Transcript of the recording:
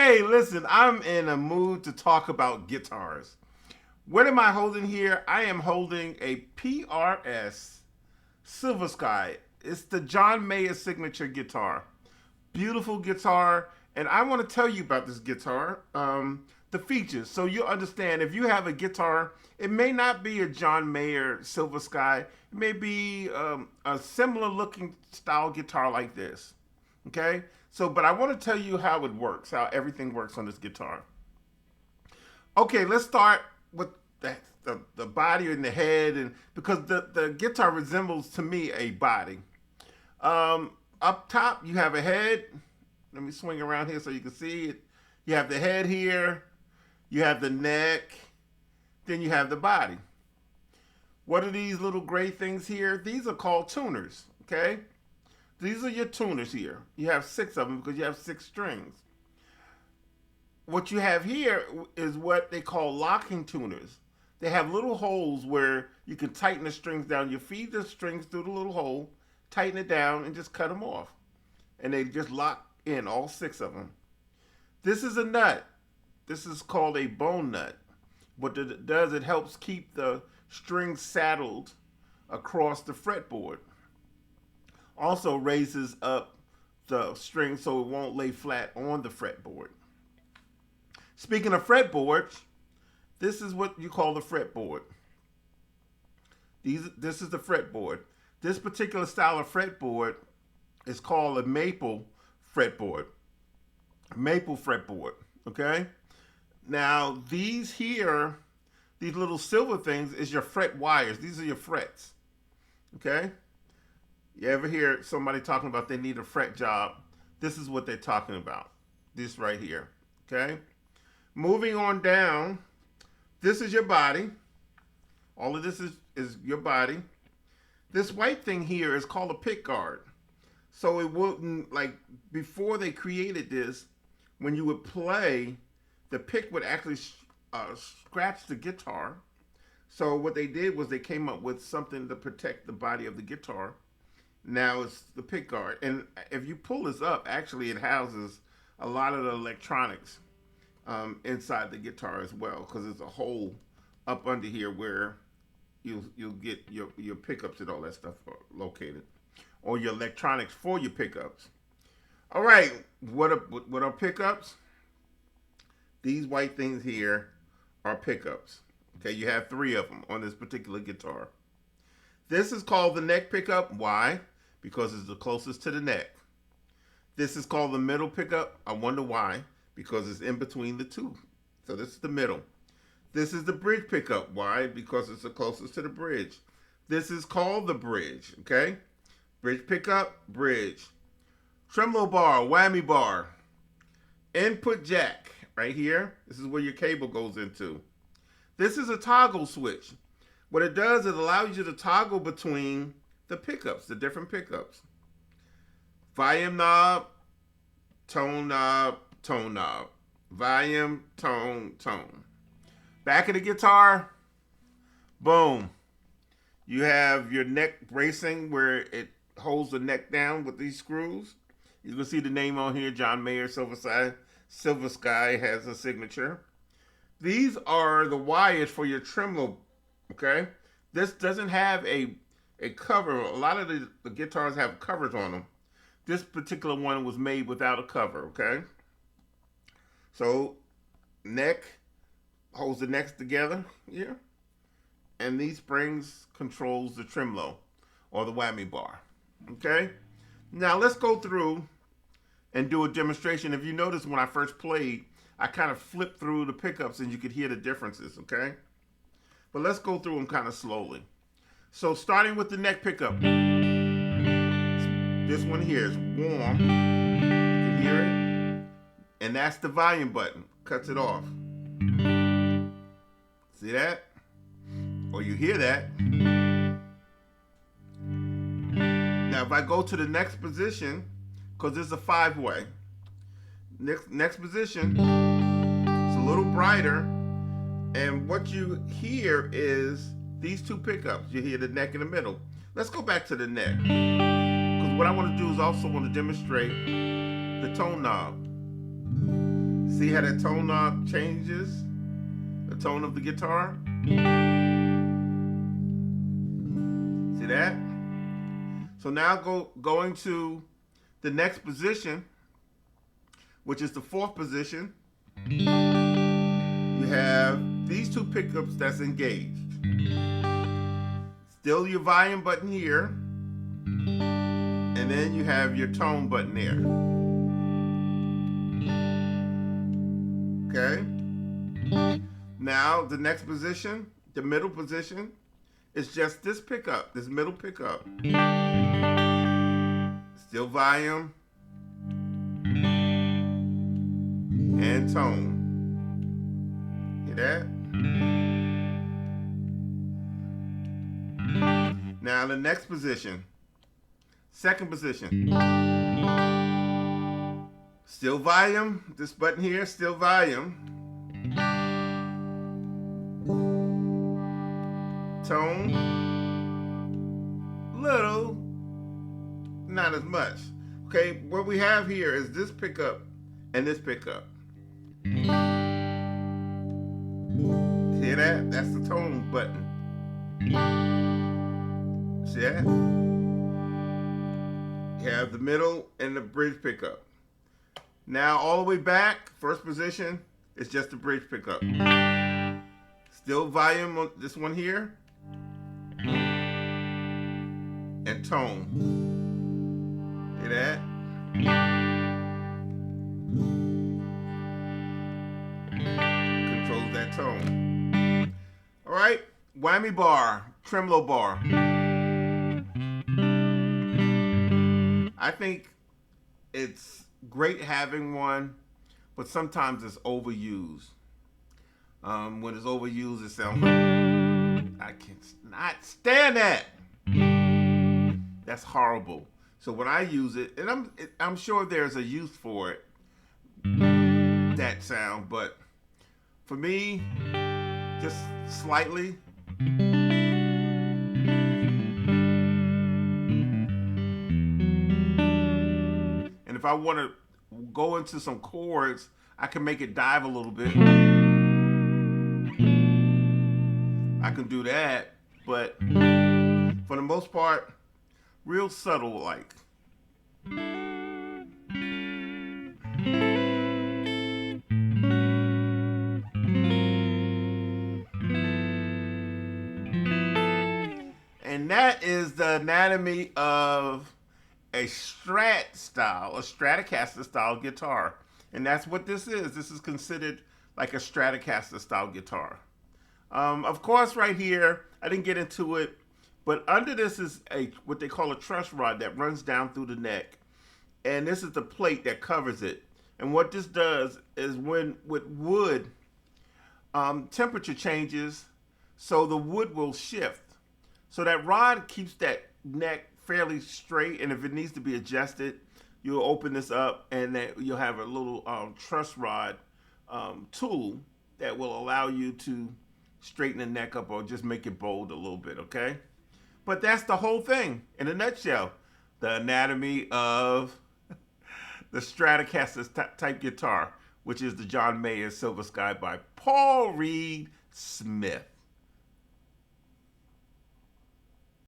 Okay, listen, I'm in a mood to talk about guitars. What am I holding here? I am holding a PRS Silver Sky. It's the John Mayer signature guitar. Beautiful guitar, and I want to tell you about this guitar, the features, so you'll understand. If you have a guitar, it may not be a John Mayer Silver Sky. It may be a similar looking style guitar like this. Okay, so but I want to tell you how it works, how everything works on this guitar. Okay, let's start with the body and the head, and because the guitar resembles to me a body. Up top, you have a head. Let me swing around here so you can see it. You have the head here. You have the neck. Then you have the body. What are these little gray things here? These are called tuners, okay? These are your tuners here. You have 6 of them because you have 6 strings. What you have here is what they call locking tuners. They have little holes where you can tighten the strings down. You feed the strings through the little hole, tighten it down, and just cut them off. And they just lock in, all 6 of them. This is a nut. This is called a bone nut. What it does, it helps keep the strings saddled across the fretboard. Also raises up the string so it won't lay flat on the fretboard. Speaking of fretboards, this is what you call the fretboard. This is the fretboard. This particular style of fretboard is called a maple fretboard. Maple fretboard, okay? Now, these here, these little silver things is your fret wires. These are your frets, okay? You ever hear somebody talking about they need a fret job? This is what they're talking about. This right here, okay? Moving on down, this is your body. All of this is your body. This white thing here is called a pick guard. So it wouldn't, like, before they created this, when you would play, the pick would actually scratch the guitar. So what they did was they came up with something to protect the body of the guitar. Now it's the pick guard. And if you pull this up, actually it houses a lot of the electronics inside the guitar as well, because there's a hole up under here where you'll get your pickups and all that stuff located, or your electronics for your pickups. All right, what are pickups? These white things here are pickups. Okay, you have 3 of them on this particular guitar. This is called the neck pickup. Why? Because it's the closest to the neck. This is called the middle pickup. I wonder why. Because it's in between the 2. So this is the middle. This is the bridge pickup. Why? Because it's the closest to the bridge. This is called the bridge, okay? Bridge pickup, bridge. Tremolo bar, whammy bar. Input jack, right here. This is where your cable goes into. This is a toggle switch. What it does, it allows you to toggle between the pickups, the different pickups. Volume knob, tone knob, tone knob. Volume, tone, tone. Back of the guitar, boom. You have your neck bracing where it holds the neck down with these screws. You can see the name on here, John Mayer Silver Sky has a signature. These are the wires for your tremolo, okay? This doesn't have a cover. A lot of the guitars have covers on them. This particular one was made without a cover, okay? So, neck holds the necks together here. And these springs controls the tremolo or the whammy bar, okay? Now, let's go through and do a demonstration. If you notice when I first played, I kind of flipped through the pickups and you could hear the differences, okay? But let's go through them kind of slowly. So starting with the neck pickup. This one here is warm. You can hear it. And that's the volume button. Cuts it off. See that? Or you hear that. Now if I go to the next position, because this is a 5-way. Next position, it's a little brighter. And what you hear is these 2 pickups. You hear the neck in the middle. Let's go back to the neck. Because what I want to do is also want to demonstrate the tone knob. See how that tone knob changes the tone of the guitar? See that? So now going to the next position, which is the fourth position. You have these two pickups that's engaged. Still your volume button here, and then you have your tone button there. Okay? Now the next position, the middle position, is just this pickup, this middle pickup. Still volume and tone. Hear that? Now the next position, second position. Still volume, this button here, still volume. Tone, little, not as much. Okay, what we have here is this pickup and this pickup. Hear that? That's the tone button. See that? You have the middle and the bridge pickup. Now all the way back, first position, is just the bridge pickup. Still volume on this one here. And tone. Hear that? Controls that tone. All right, whammy bar, tremolo bar. I think it's great having one, but sometimes it's overused. When it's overused, it sounds like I cannot stand that. That's horrible. So when I use it, and I'm sure there's a use for it, that sound, but for me, just slightly. And if I want to go into some chords, I can make it dive a little bit. I can do that, but for the most part, real subtle like. And that is the anatomy of a Strat style, a Stratocaster style guitar. And that's what this is. This is considered like a Stratocaster style guitar. Of course, right here, I didn't get into it, but under this is what they call a truss rod that runs down through the neck. And this is the plate that covers it. And what this does is with wood, temperature changes, so the wood will shift. So that rod keeps that neck fairly straight, and if it needs to be adjusted, you'll open this up, and then you'll have a little truss rod tool that will allow you to straighten the neck up or just make it bold a little bit, okay? But that's the whole thing in a nutshell. The anatomy of the Stratocaster type guitar, which is the John Mayer Silver Sky by Paul Reed Smith.